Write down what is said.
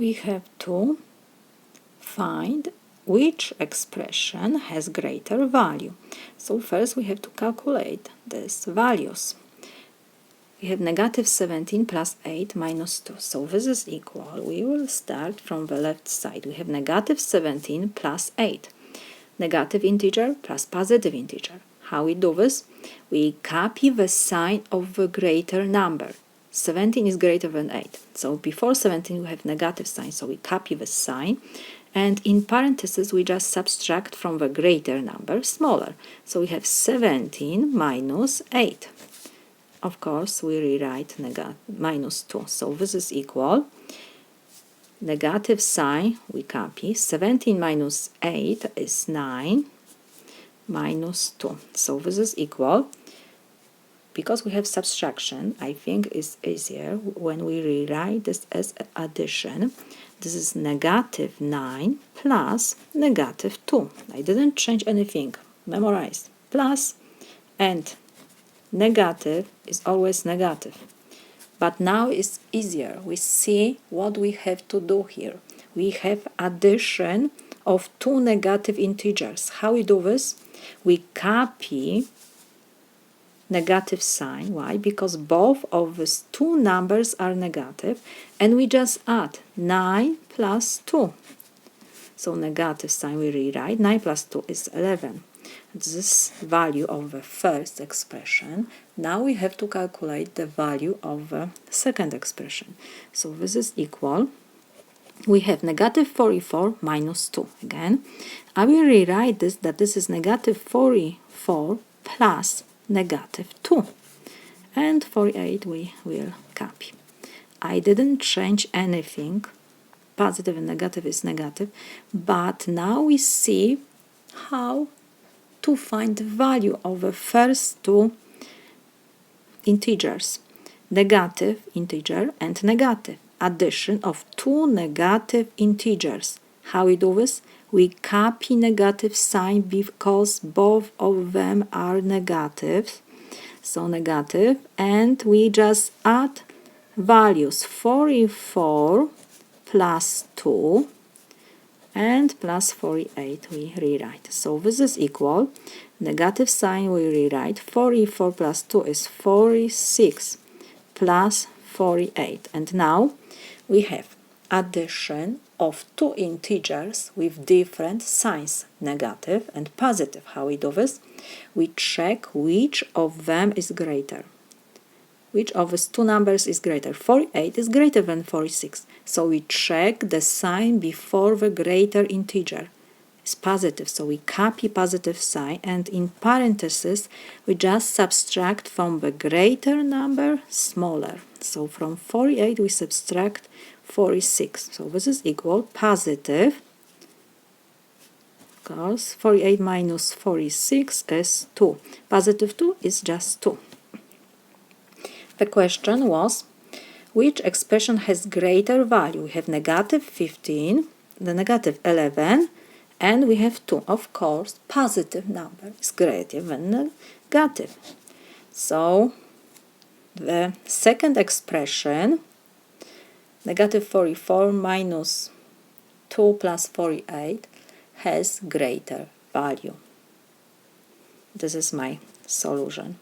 we have to find which expression has greater value. So first we have to calculate these values. We have negative 17 plus 8 minus 2. So this is equal. We will start from the left side. We have negative 17 plus 8. Negative integer plus positive integer. How we do this? We copy the sign of the greater number. 17 is greater than 8. So before 17 we have negative sign. So we copy the sign. And in parentheses we just subtract from the greater number smaller. So we have 17 minus 8. Of course, we rewrite minus 2. So this is equal. Negative sign, we copy. 17 minus 8 is 9 minus 2. So this is equal. Because we have subtraction, I think it's easier when we rewrite this as addition. This is negative 9 plus negative 2. I didn't change anything. Memorize. Plus and negative is always negative. But now it's easier. We see what we have to do here. We have addition of two negative integers. How we do this? We copy negative sign. Why? Because both of these two numbers are negative, and we just add 9 plus 2. So negative sign we rewrite. 9 plus 2 is 11. This value of the first expression. Now we have to calculate the value of the second expression. So this is equal. We have negative 44 minus 2. Again, I will rewrite this that this is negative 44 plus negative 2. And 48 we will copy. I didn't change anything. Positive and negative is negative. But now we see how to find the value of the first two integers. Negative integer and negative. Addition of two negative integers. How we do this? We copy negative sign because both of them are negative. So negative, and we just add values. 44 plus 2 and plus 48 we rewrite. So this is equal. Negative sign we rewrite. 44 plus 2 is 46 plus 48. And now we have addition of two integers with different signs, negative and positive. How we do this? We check which of them is greater. Which of these two numbers is greater? 48 is greater than 46. So we check the sign before the greater integer. It's positive, so we copy positive sign, and in parentheses we just subtract from the greater number smaller. So from 48 we subtract 46. So this is equal positive. Of course, 48 minus 46 is 2. Positive 2 is just 2. The question was, which expression has greater value? We have negative 15, the negative 11, and we have 2. Of course, positive number is greater than negative. So the second expression, negative 44 minus 2 plus 48, has greater value. This is my solution.